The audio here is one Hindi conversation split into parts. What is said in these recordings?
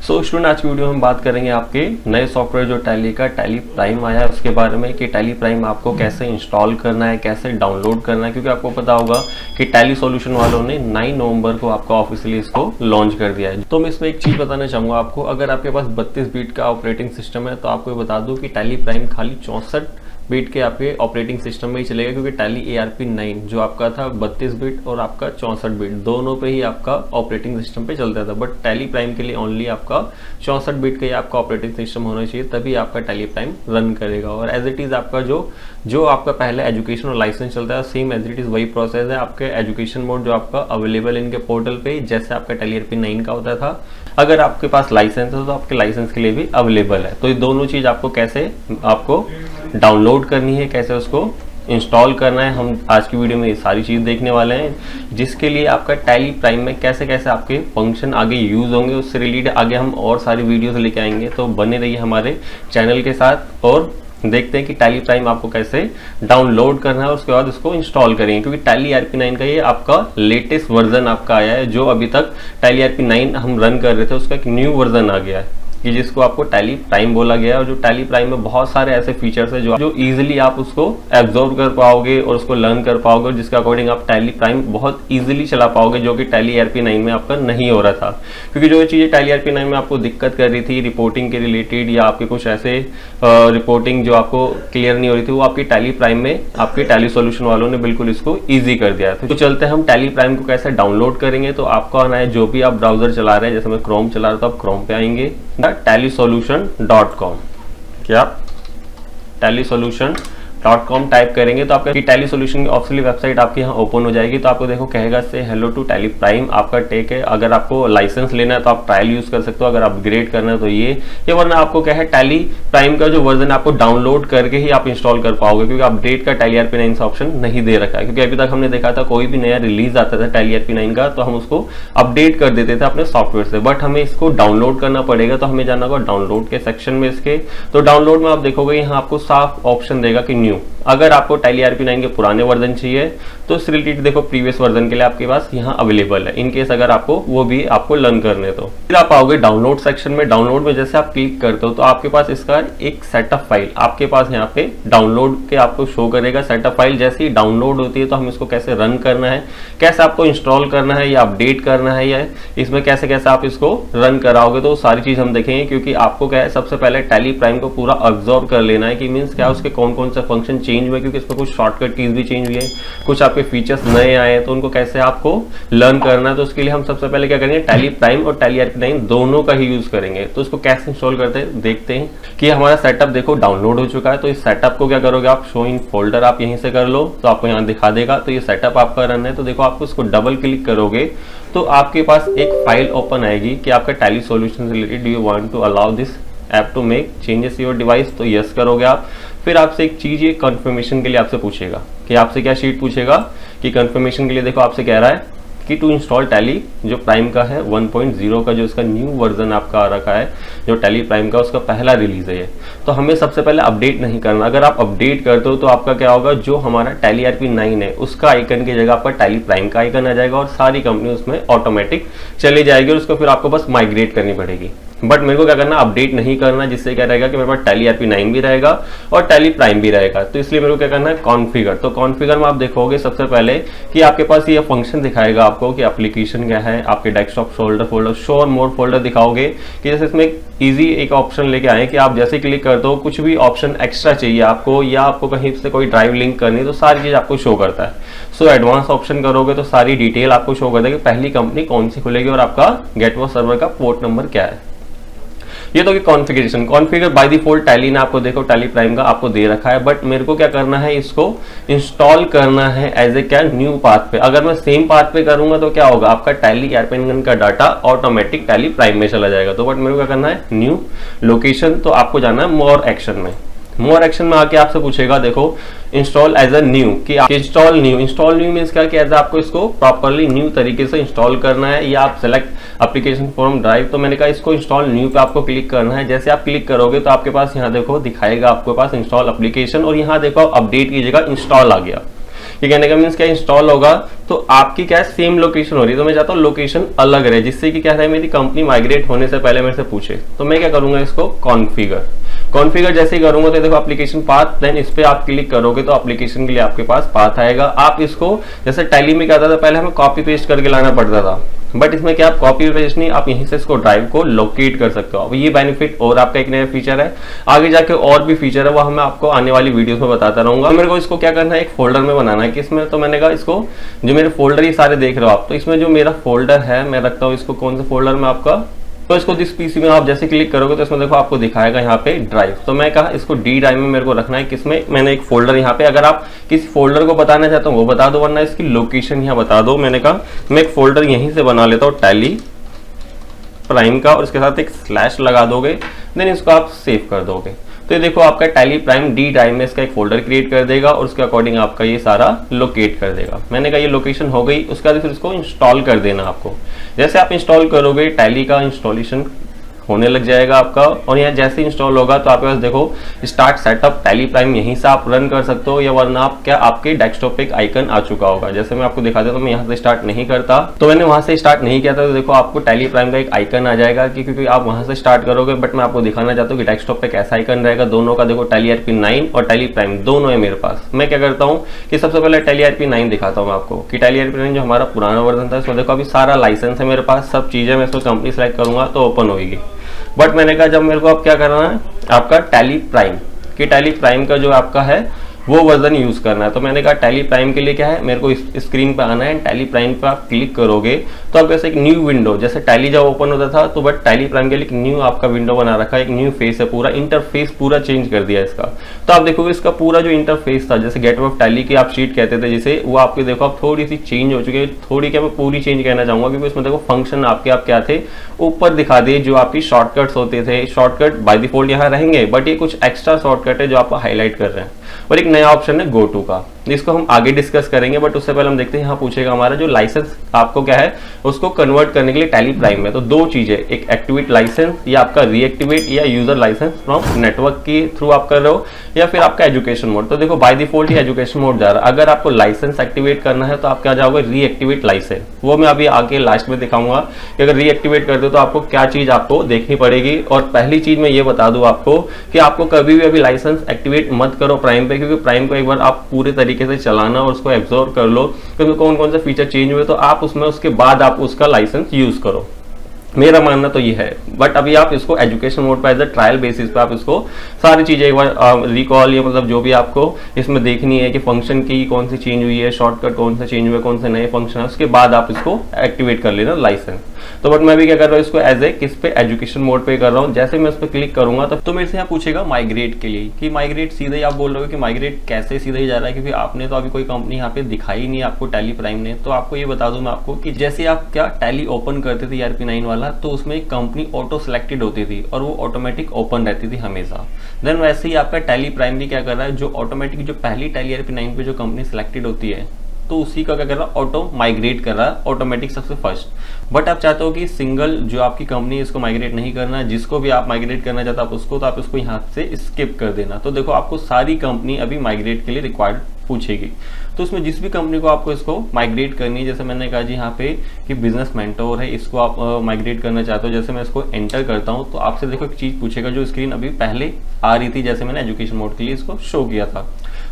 सो स्टूडेंट, आज की वीडियो में हम बात करेंगे आपके नए सॉफ्टवेयर जो टैली का टैली प्राइम आया है उसके बारे में कि टैली प्राइम आपको कैसे इंस्टॉल करना है, कैसे डाउनलोड करना है। क्योंकि आपको पता होगा कि टैली सॉल्यूशन वालों ने 9 नवंबर को आपको ऑफिशियली इसको लॉन्च कर दिया है। तो मैं इसमें एक चीज़ बताना चाहूँगा आपको, अगर आपके पास 32 बिट का ऑपरेटिंग सिस्टम है तो आपको बता दूँ कि टैली प्राइम खाली 64 बिट के आपके ऑपरेटिंग सिस्टम में ही चलेगा। क्योंकि टैली ARP9 जो आपका था 32 बिट और आपका 64 बिट दोनों पे ही आपका ऑपरेटिंग सिस्टम पे चलता था। बट टैली प्राइम के लिए ओनली आपका 64 बिट का ही आपका ऑपरेटिंग सिस्टम होना चाहिए, तभी आपका टैली प्राइम रन करेगा। और एज इट इज़ आपका जो आपका पहले एजुकेशन और लाइसेंस चलता है सेम एज इट इज़ वही प्रोसेस है। आपके एजुकेशन मोड जो आपका अवेलेबल इनके पोर्टल पे जैसे आपका टैली ARP9 का होता था, अगर आपके पास लाइसेंस है तो आपके लाइसेंस के लिए भी अवेलेबल है। तो ये दोनों चीज़ आपको कैसे आपको डाउनलोड करनी है, कैसे उसको इंस्टॉल करना है, हम आज की वीडियो में ये सारी चीज़ देखने वाले हैं। जिसके लिए आपका टैली प्राइम में कैसे कैसे आपके फंक्शन आगे यूज़ होंगे उससे रिलेटेड आगे हम और सारी वीडियोस लेके आएंगे। तो बने रहिए हमारे चैनल के साथ और देखते हैं कि टैली प्राइम आपको कैसे डाउनलोड करना है और उसके बाद उसको इंस्टॉल करेंगे। क्योंकि टैली ARP9 का ये आपका लेटेस्ट वर्जन आपका आया है। जो अभी तक टैली ARP9 हम रन कर रहे थे उसका एक न्यू वर्जन आ गया है कि जिसको आपको टैली प्राइम बोला गया है। और जो टैली प्राइम में बहुत सारे ऐसे फीचर्स है जो इजीली आप उसको एब्जॉर्व कर पाओगे और उसको लर्न कर पाओगे और जिसके अकॉर्डिंग आप टैली प्राइम बहुत इजीली चला पाओगे, जो कि टैली ARP9 में आपका नहीं हो रहा था। क्योंकि जो चीज़ें टैली ARP9 में आपको दिक्कत कर रही थी रिपोर्टिंग के रिलेटेड या आपके कुछ ऐसे रिपोर्टिंग जो आपको क्लियर नहीं हो रही थी, वो आपकी टैली प्राइम में आपके टैली सॉल्यूशन वालों ने बिल्कुल इसको ईजी कर दिया है। तो चलते हैं हम टैली प्राइम को कैसे डाउनलोड करेंगे। तो आपको आना है, जो भी आप ब्राउजर चला रहे हैं, जैसे मैं क्रोम चला रहा था, आप क्रोम पे आएंगे tallysolution.com। क्या tallysolution.com टाइप करेंगे तो आपका टैली सॉल्यूशन की ऑफिशियल वेबसाइट आपकी यहाँ ओपन हो जाएगी। तो आपको देखो कहेगा से हेलो टू टैली प्राइम आपका टेक है। अगर आपको लाइसेंस लेना है तो आप ट्रायल यूज कर सकते हो, अगर अपग्रेड करना है तो ये वरना आपको क्या है टैली प्राइम का जो वर्जन आपको डाउनलोड करके ही आप इंस्टॉल कर पाओगे। क्योंकि अपडेट का टैली ARP9 से ऑप्शन नहीं दे रखा है। क्योंकि अभी तक हमने देखा था कोई भी नया रिलीज आता था टैली ARP9 का तो हम उसको अपडेट कर देते थे अपने सॉफ्टवेयर से, बट हमें इसको डाउनलोड करना पड़ेगा। तो हमें जाना होगा डाउनलोड के सेक्शन में इसके। तो डाउनलोड में आप देखोगे यहाँ आपको साफ ऑप्शन देगा कि न्यू। अगर आपको टैली ARP9 के पुराने वर्जन चाहिए तो इस रिलेटेड देखो प्रीवियस वर्जन के लिए आपके पास यहाँ अवेलेबल है। इनकेस अगर आपको वो भी आपको लर्न करने तो फिर आप आओगे डाउनलोड सेक्शन में। डाउनलोड में जैसे आप क्लिक करते हो तो आपके पास इसका एक सेटअप फाइल आपके पास यहाँ पे डाउनलोड के आपको शो करेगा। सेटअप फाइल जैसे ही डाउनलोड होती है तो हम इसको कैसे रन करना है, कैसे आपको इंस्टॉल करना है या अपडेट करना है या इसमें कैसे कैसे आप इसको रन कराओगे, तो सारी चीज हम देखेंगे। क्योंकि आपको क्या है सबसे पहले टैली प्राइम को पूरा ऑब्जर्व कर लेना है कि मीन्स क्या उसके कौन कौन से फंक्शन चेंज हुए। क्योंकि इसमें कुछ शॉर्टकट कीज भी चेंज हुई है, कुछ आपके फीचर्स नए आए हैं तो उनको कैसे आपको लर्न करना है। तो उसके लिए हम सबसे पहले क्या करेंगे टैली प्राइम और टैली ARP9 दोनों का ही यूज करेंगे। तो उसको कैसे इंस्टॉल करते हैं देखते हैं कि हमारा सेटअप देखो डाउनलोड हो चुका है। तो इस सेटअप को क्या करोगे आप शो इन फोल्डर आप यहीं से कर लो तो आपको यहाँ दिखा देगा। तो ये सेटअप आपका रन है। तो देखो आपको इसको डबल क्लिक करोगे तो आपके पास एक फाइल ओपन आएगी कि आपका टैली सॉल्यूशन से related do you want to allow this app to make changes your device. तो यस करोगे आप। फिर आपसे एक चीज ये कंफर्मेशन के लिए आपसे पूछेगा कि आपसे क्या शीट पूछेगा कि कंफर्मेशन के लिए देखो आपसे कह रहा है कि टू इंस्टॉल टैली जो प्राइम का है 1.0 का जो इसका न्यू वर्जन आपका आ रखा है, जो टैली प्राइम का उसका पहला रिलीज है ये। तो हमें सबसे पहले अपडेट नहीं करना। अगर आप अपडेट करते हो तो आपका क्या होगा, जो हमारा टैली ARP9 है उसका आइकन की जगह पर टैली प्राइम का आइकन आ जाएगा और सारी कंपनी उसमें ऑटोमेटिक चली जाएगी और उसको फिर आपको बस माइग्रेट करनी पड़ेगी। बट मेरे को क्या करना, अपडेट नहीं करना, जिससे क्या रहेगा कि मेरे पास टैली ARP9 भी रहेगा और टैली प्राइम भी रहेगा। तो इसलिए मेरे को क्या करना है कॉन्फ़िगर। तो कॉन्फ़िगर में आप देखोगे सबसे पहले कि आपके पास ये फंक्शन दिखाएगा आपको कि एप्लीकेशन क्या है, आपके डेस्कटॉप फोल्डर शो और मोर फोल्डर दिखाओगे कि जैसे इसमें इजी एक ऑप्शन लेके आए कि आप जैसे क्लिक करते हो कुछ भी ऑप्शन एक्स्ट्रा चाहिए आपको या आपको कहीं से कोई ड्राइव लिंक करनी है तो सारी चीज आपको शो करता है। सो एडवांस ऑप्शन करोगे तो सारी डिटेल आपको शो कर देगा कि पहली कंपनी कौन सी खुलेगी और आपका गेटवे सर्वर का पोर्ट नंबर क्या है। ये तो कि configuration configure by default tally ने आपको देखो टैली प्राइम का आपको दे रखा है। बट मेरे को क्या करना है, इसको इंस्टॉल करना है एज ए क्या न्यू पाथ पे। अगर मैं सेम पाथ पे करूंगा तो क्या होगा, आपका टैली ARP9 का डाटा ऑटोमेटिक टैली प्राइम में चला जाएगा। तो बट मेरे को क्या करना है न्यू लोकेशन, तो आपको जाना है मोर एक्शन में। मोर एक्शन में आके आपसे पूछेगा देखो इंस्टॉल एज अ न्यू कि इंस्टॉल न्यू मीन्स क्या कि एज आपको इसको प्रॉपरली न्यू तरीके से इंस्टॉल करना है या आप सेलेक्ट एप्लीकेशन फ्रॉम ड्राइव। तो मैंने कहा इसको इंस्टॉल न्यू पे आपको क्लिक करना है। जैसे आप क्लिक करोगे तो आपके पास यहाँ देखो दिखाएगा आपके पास इंस्टॉल एप्लीकेशन और यहाँ देखो अपडेट कीजिएगा इंस्टॉल आ गया। ये कहने का मीन्स क्या, इंस्टॉल होगा तो आपकी क्या है सेम लोकेशन हो रही है, तो मैं चाहता हूँ लोकेशन अलग रहे, जिससे कि क्या है मेरी कंपनी माइग्रेट होने से पहले मेरे से पूछे। तो मैं क्या करूंगा, इसको कॉन्फ़िगर जैसे ही करूंगा तो देखो एप्लीकेशन पाथ, देन इस पे आप क्लिक करोगे तो एप्लीकेशन के लिए आपके पास पाथ आएगा। आप इसको जैसे टैली में क्या होता था, पहले हमें कॉपी पेस्ट करके लाना पड़ता था, बट इसमें क्या आप कॉपी पेस्ट नहीं, आप यहीं से इसको ड्राइव को लोकेट कर सकते हो। अब ये बेनिफिट और आपका एक नया फीचर है, आगे जाके और भी फीचर है, वो मैं आपको आने वाली वीडियोस में बताता रहूंगा। तो मेरे को इसको क्या करना है, एक फोल्डर में बनाना है। किसमें, तो मैंने कहा इसको जो मेरे फोल्डर ये सारे देख रहे हो आप, तो इसमें जो मेरा फोल्डर है मैं रखता हूँ इसको कौन सा फोल्डर में आपका, तो इसको जिस पीसी में आप जैसे क्लिक करोगे तो इसमें देखो आपको दिखाएगा यहाँ पे ड्राइव। तो मैं कहा इसको डी ड्राइव में मेरे को रखना है। किसमें, मैंने एक फोल्डर यहाँ पे, अगर आप किसी फोल्डर को बताना चाहते हो वो बता दो, वरना इसकी लोकेशन यहाँ बता दो। मैंने कहा मैं एक फोल्डर यहीं से बना लेता हूँ टैली प्राइम का, और उसके साथ एक स्लैश लगा दोगे, देन इसको आप सेव कर दोगे। तो ये देखो आपका टैली प्राइम डी ड्राइव में इसका एक फोल्डर क्रिएट कर देगा और उसके अकॉर्डिंग आपका ये सारा लोकेट कर देगा। मैंने कहा ये लोकेशन हो गई, उसके बाद फिर इसको इंस्टॉल कर देना आपको। जैसे आप इंस्टॉल करोगे टैली का इंस्टॉलेशन होने लग जाएगा आपका, और यहाँ जैसे इंस्टॉल होगा तो आपके पास देखो स्टार्ट सेटअप टैली प्राइम, यहीं से आप रन कर सकते हो, या वरना आप क्या आपके डेस्कटॉप पे एक आइकन आ चुका होगा। जैसे मैं आपको दिखा देता हूं, मैं यहाँ से स्टार्ट नहीं करता, तो मैंने वहां से स्टार्ट नहीं किया था, तो देखो आपको टैली प्राइम का एक आइकन आ जाएगा क्योंकि आप वहां से स्टार्ट करोगे। बट मैं आपको दिखाना चाहता हूँ कि डेस्कटॉप पे कैसा आइकन रहेगा दोनों का। देखो टैली RP9 और टैली प्राइम दोनों है मेरे पास। मैं क्या करता हूँ कि सबसे पहले टैली RP9 दिखाता हूँ आपको, कि टैली RP9 जो हमारा पुराना वर्जन था, इसमें देखो अभी सारा लाइसेंस है मेरे पास, सब चीजें, मैं इसमें कंपनी सेलेक्ट करूंगा तो ओपन होगी। बट मैंने कहा जब मेरे को अब क्या करना है, आपका टैली प्राइम, कि टैली प्राइम का जो आपका है वो वर्जन यूज करना है। तो मैंने कहा टैली प्राइम के लिए क्या है, मेरे को इस स्क्रीन पे आना है, टैली प्राइम पे आप क्लिक करोगे तो आपके पास एक न्यू विंडो, जैसे टैली जब ओपन होता था तो बट टैली प्राइम के लिए एक न्यू आपका विंडो बना रखा है, एक न्यू फेस है, पूरा इंटरफेस पूरा चेंज कर दिया इसका। तो आप देखोगे इसका पूरा जो इंटरफेस था, जैसे गेटवे ऑफ टैली की आप शीट कहते थे जिसे, वो आपके देखो आप थोड़ी सी चेंज हो चुकी है। थोड़ी क्या, मैं पूरी चेंज कहना चाहूंगा, क्योंकि उसमें देखो फंक्शन आपके आप क्या थे ऊपर दिखा दिए, जो आपकी शॉर्टकट्स होते थे। शॉर्टकट बाय डिफॉल्ट यहाँ रहेंगे, बट ये कुछ एक्स्ट्रा शॉर्टकट है जो आप हाईलाइट कर रहे हैं। और एक नया ऑप्शन है गो टू का, जिसको हम आगे डिस्कस करेंगे। बट उससे पहले हम देखते हैं, यहाँ पूछेगा हमारा जो लाइसेंस आपको क्या है उसको कन्वर्ट करने के लिए टैली प्राइम में। तो दो चीजें, एक एक्टिवेट लाइसेंस या आपका रीएक्टिवेट या यूजर लाइसेंस फ्रॉम नेटवर्क के थ्रू आप कर रहे हो, या फिर आपका एजुकेशन मोड। तो देखो by default he education mode जा रहा है। अगर आपको लाइसेंस एक्टिवेट करना है तो आप क्या जाओगे, रीएक्टिवेट लाइसेंस। वो मैं अभी आगे लास्ट में दिखाऊंगा कि अगर रीएक्टिवेट कर दो तो आपको क्या चीज आपको देखनी पड़ेगी। और पहली चीज मैं ये बता दूं आपको कि आपको कभी भी अभी लाइसेंस एक्टिवेट मत करो प्राइम पे, क्योंकि प्राइम को एक बार आप पूरे तरीके से चलाना और उसको एब्जॉर्ब कर लो, क्योंकि कौन कौन से फीचर चेंज हुए तो आप उसमें उसके बाद आप उसका लाइसेंस यूज करो। मेरा मानना तो ये है। बट अभी आप इसको एजुकेशन मोड पर एज अ ट्रायल बेसिस पे आप इसको सारी चीजें एक बार रिकॉल, या मतलब जो भी आपको इसमें देखनी है कि फंक्शन की कौन सी चेंज हुई है, शॉर्टकट कौन से चेंज हुए, कौन से नए फंक्शन है, उसके बाद आप इसको एक्टिवेट कर लेना लाइसेंस। तो बट मैं भी क्या कर रहा हूँ, इसको एज ए किस पे, एजुकेशन मोड पे कर रहा हूँ। जैसे मैं उस पर क्लिक करूंगा तो मेरे से यहाँ पूछेगा माइग्रेट के लिए, कि माइग्रेट सीधे ही आप बोल रहे हो कि माइग्रेट कैसे सीधे ही जा रहा है, क्योंकि आपने तो अभी कोई कंपनी यहाँ पे दिखाई नहीं आपको टैली प्राइम ने। तो आपको ये बता दूं मैं आपको कि जैसे आप क्या टैली ओपन करते थे RP9 वाला, तो उसमें एक कंपनी ऑटो सिलेक्टेड होती थी और वो ऑटोमेटिक ओपन रहती थी हमेशा। देन वैसे ही आपका टैली प्राइम भी क्या कर रहा है, जो ऑटोमेटिक जो पहली टैली RP9 पे जो कंपनी सिलेक्टेड होती है तो उसी का क्या कर रहा है, ऑटो माइग्रेट कर रहा है ऑटोमेटिक सबसे फर्स्ट। बट आप चाहते हो कि सिंगल जो आपकी कंपनी है इसको माइग्रेट नहीं करना है, जिसको भी आप माइग्रेट करना चाहते हो आप उसको, तो आप इसको यहाँ से स्किप कर देना। तो देखो आपको सारी कंपनी अभी माइग्रेट के लिए रिक्वायर्ड पूछेगी, तो उसमें जिस भी कंपनी को आपको इसको माइग्रेट करनी है, जैसे मैंने कहा जी यहाँ पे कि बिजनेस मेंटोर है, इसको आप माइग्रेट करना चाहते हो। जैसे मैं इसको एंटर करता हूँ तो आपसे देखो एक चीज पूछेगा जो स्क्रीन अभी पहले आ रही थी, जैसे मैंने एजुकेशन मोड के लिए इसको शो किया था।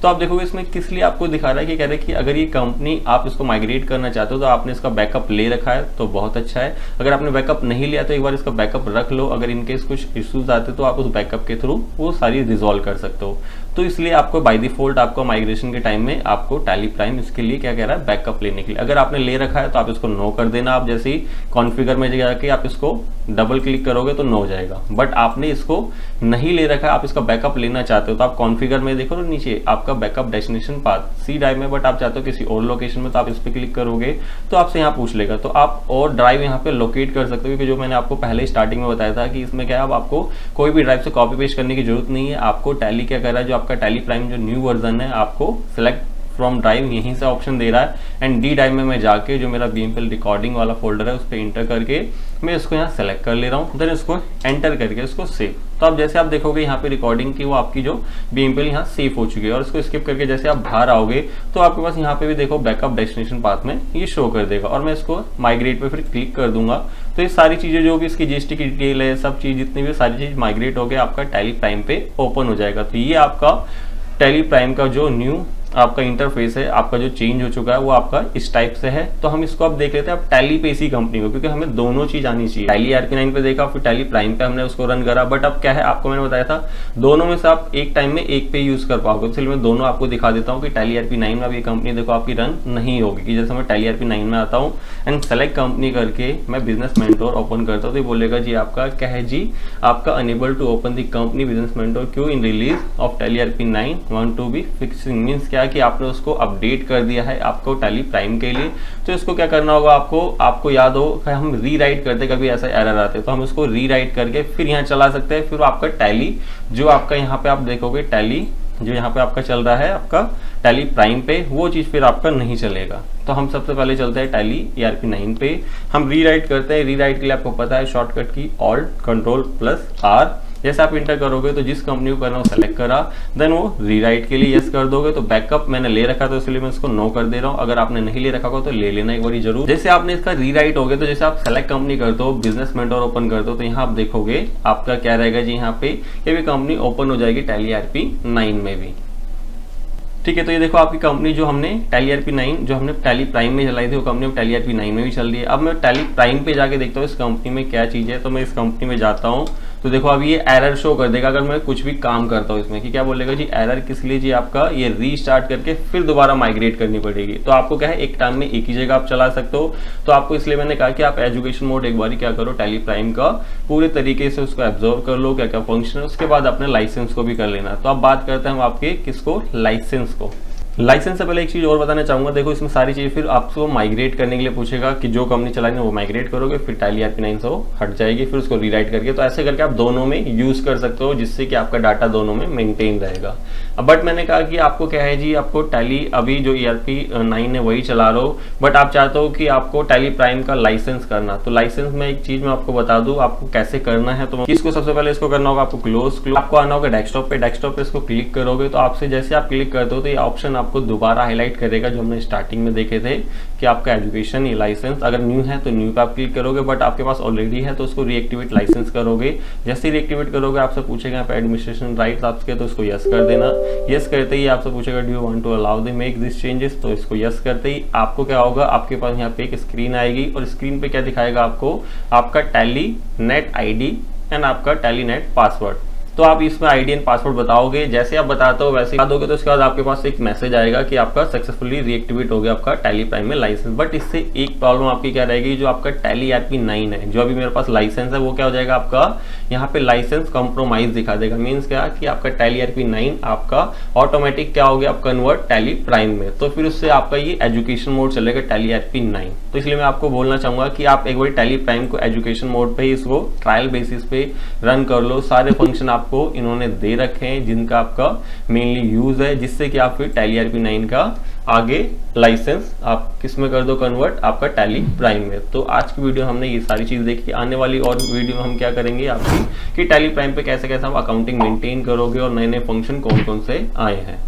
तो आप देखोगे इसमें किस लिए आपको दिखा रहा है कि कह रहे हैं कि अगर ये कंपनी आप इसको माइग्रेट करना चाहते हो तो आपने इसका बैकअप ले रखा है तो बहुत अच्छा है। अगर आपने बैकअप नहीं लिया तो एक बार इसका बैकअप रख लो, अगर इनकेस कुछ इश्यूज आते तो आप उस बैकअप के थ्रू वो सारी रिजॉल्व कर सकते हो। तो इसलिए आपको बाय डिफॉल्ट आपको माइग्रेशन के टाइम में आपको टैली प्राइम इसके लिए क्या कह रहा है, बैकअप लेने के लिए। अगर आपने ले रखा है तो आप इसको नो कर देना। आप जैसे ही कॉन्फ़िगर में जाके आप इसको डबल क्लिक करोगे तो नो हो जाएगा। बट आपने इसको नहीं ले रखा है, आप इसका बैकअप लेना चाहते हो तो आप कॉन्फ़िगर में देखो तो नीचे आपका backup destination path C drive में, बट आप चाहते हो किसी और लोकेशन में, तो आप इस पर क्लिक करोगे तो आपसे यहाँ पूछ लेगा। तो आप और ड्राइव यहाँ पे लोकेट कर सकते हो, क्योंकि जो मैंने आपको पहले स्टार्टिंग में बताया था कि इसमें क्या है, अब आपको कोई भी ड्राइव से कॉपी पेस्ट करने की जरूरत नहीं है। आपको टैली क्या कर रहा है, जो आपका टैली प्राइम जो न्यू वर्जन है आपको सिलेक्ट फ्रॉम ड्राइव यहीं से ऑप्शन दे रहा है। एंड डी ड्राइव में मैं जाके जो मेरा BMPL रिकॉर्डिंग वाला फोल्डर है उस पर इंटर करके मैं इसको यहाँ सेलेक्ट कर ले रहा हूँ, देन इसको एंटर करके इसको सेव। तो अब जैसे आप देखोगे यहाँ पे रिकॉर्डिंग की वो आपकी जो BMPL यहाँ सेव हो चुकी है, और इसको स्किप करके जैसे आप बाहर आओगे तो आपके पास यहाँ पे भी देखो बैकअप डेस्टिनेशन पाथ में ये शो कर देगा, और मैं इसको माइग्रेट पे फिर क्लिक कर दूंगा तो ये सारी चीजें जो भी इसकी GST की डिटेल है, सब चीज जितनी भी सारी चीज माइग्रेट हो गया आपका टैली प्राइम पे ओपन हो जाएगा। तो ये आपका टैली प्राइम का जो न्यू आपका इंटरफेस है, आपका जो चेंज हो चुका है वो आपका इस टाइप से है। तो हम इसको अब देख लेते हैं अब टैली पे इसी कंपनी को, क्योंकि हमें दोनों चीज आनी चाहिए। टैली ERP9 पे देखा, फिर टैली प्राइम पे हमने उसको रन करा, बट अब क्या है आपको मैंने बताया था दोनों में से आप एक टाइम में एक पे यूज कर पाओगे, इसलिए मैं दोनों आपको दिखा देता हूँ कि टैली ERP9 में अब ये कंपनी देखो आपकी रन नहीं होगी। कि जैसे मैं टैली ERP9 में आता हूँ एंड सेलेक्ट कंपनी करके मैं बिजनेस मेंटोर ओपन करता हूँ तो ये बोलेगा जी आपका क्या है जी, आपका unable to open the company business mentor Q in release of Tally ERP9 want to be fixing. Means क्या कि आपने उसको अपडेट कर दिया है आपको टैली प्राइम के लिए। तो इसको क्या करना होगा आपको याद हो हम रीराइट करते, कभी ऐसा एरर आते तो हम इसको रीराइट करके फिर यहाँ चला सकते हैं। फिर आपका टैली जो आपका यहाँ पे आप देखोगे टैली जो यहाँ पे आपका चल रहा है आपका टैली प्राइम पे, वो चीज फिर आपका नहीं चलेगा। तो हम सबसे पहले चलते हैं टैली ERP9 पे, हम रीराइट करते हैं। रीराइट के लिए आपको पता है शॉर्टकट की Alt+R। जैसे आप इंटर करोगे तो जिस कंपनी को करना हो सेलेक्ट करा, देन वो रीराइट के लिए यस कर दोगे। तो बैकअप मैंने ले रखा था इसलिए मैं इसको नो कर दे रहा हूँ। अगर आपने नहीं ले रखा हो तो ले लेना एक बार जरूर। जैसे आपने इसका रीराइट हो गया तो जैसे आप सेलेक्ट कंपनी करते हो, बिजनेस मेंटोर ओपन करते हो, तो यहाँ आप देखोगे आपका क्या रहेगा जी, यहाँ पे ये भी कंपनी ओपन हो जाएगी टैली ERP9 में भी। ठीक है, तो ये देखो आपकी कंपनी जो हमने टैली ERP9 जो हमने टैली प्राइम में चलाई थी वो कंपनी अब टैली ERP9 में भी चल रही है। अब मैं टैली प्राइम पे जाके देखता हूँ इस कंपनी में क्या चीज़ है। तो मैं इस कंपनी में जाता हूँ तो देखो अब ये एरर शो कर देगा अगर मैं कुछ भी काम करता हूँ इसमें, कि क्या बोलेगा जी एरर किस लिए जी, आपका ये रीस्टार्ट करके फिर दोबारा माइग्रेट करनी पड़ेगी। तो आपको क्या है एक टाइम में एक ही जगह आप चला सकते हो। तो आपको इसलिए मैंने कहा कि आप एजुकेशन मोड एक बार क्या करो टैली प्राइम का पूरे तरीके से उसको एब्जॉर्व कर लो क्या क्या फंक्शन है, उसके बाद अपने लाइसेंस को भी कर लेना। तो अब बात करते हैं हम आपके किसको, लाइसेंस को। लाइसेंस से पहले एक चीज और बताना चाहूंगा, देखो इसमें सारी चीज फिर आपको माइग्रेट करने के लिए पूछेगा कि जो कंपनी चलानी है वो माइग्रेट करोगे, फिर टैली ERP9 से वो हट जाएगी, फिर उसको रीराइट करके। तो ऐसे करके आप दोनों में यूज कर सकते हो जिससे कि आपका डाटा दोनों में मेंटेन रहेगा। बट मैंने कहा कि आपको क्या है जी, आपको टैली अभी जो ERP9 है वही चला रहे हो, बट आप चाहते हो कि आपको टैली प्राइम का लाइसेंस करना। तो लाइसेंस में एक चीज मैं आपको बता दूं आपको कैसे करना है। तो इसको सबसे पहले इसको करना होगा आपको क्लोज, आपको आना होगा डेस्कटॉप पे। डेस्कटॉप पे इसको क्लिक करोगे तो आपसे जैसे आप क्लिक करते हो तो ये ऑप्शन आपको दोबारा हाईलाइट करेगा जो हमने स्टार्टिंग में देखे थे कि आपका एजुकेशन ये लाइसेंस अगर न्यू है तो न्यू पे आप क्लिक करोगे, बट आपके पास ऑलरेडी है तो उसको रीएक्टिवेट लाइसेंस करोगे। जैसे रीएक्टिवेट करोगे आपसे पूछेगा यहाँ पे एडमिनिस्ट्रेशन राइट्स आपके, तो इसको यस कर देना। यस करते ही आपसे पूछेगा do you want to allow they make this changes, तो इसको यस करते ही आपको क्या होगा, आपके पास यहाँ पे एक स्क्रीन आएगी और स्क्रीन पे क्या दिखाएगा आपको, आपका टैली नेट ID एंड आपका टैली नेट पासवर्ड। तो आप इसमें ID एंड पासवर्ड बताओगे, जैसे आप बताते हो वैसे बता दोगे। तो उसके बाद आपके पास एक मैसेज आएगा कि आपका सक्सेसफुली रीएक्टिवेट हो गया आपका टैली प्राइम में लाइसेंस। बट इससे एक प्रॉब्लम आपकी क्या रहेगी, जो आपका टैली ERP9 है जो अभी मेरे पास लाइसेंस है वो क्या हो जाएगा आपका यहाँ पे लाइसेंस कॉम्प्रोमाइज दिखा देगा। मीन्स क्या कि आपका टैली ERP9 आपका ऑटोमेटिक क्या हो गया, आप कन्वर्ट टैली प्राइम में। तो फिर उससे आपका ये एजुकेशन मोड चलेगा टैली ERP9। तो इसलिए मैं आपको बोलना चाहूंगा कि आप एक बार टैली प्राइम को एजुकेशन मोड पे ही इसको ट्रायल बेसिस पे रन कर लो। सारे फंक्शन आपको इन्होंने दे रखे हैं जिनका आपका मेनली यूज है, जिससे कि आप फिर टैली ERP9 का आगे लाइसेंस आप किस में कर दो कन्वर्ट, आपका टैली प्राइम में। तो आज की वीडियो हमने ये सारी चीज देखी। आने वाली और वीडियो में हम क्या करेंगे आपकी कि टैली प्राइम पे कैसे कैसे आप अकाउंटिंग मेंटेन करोगे और नए नए फंक्शन कौन कौन से आए हैं।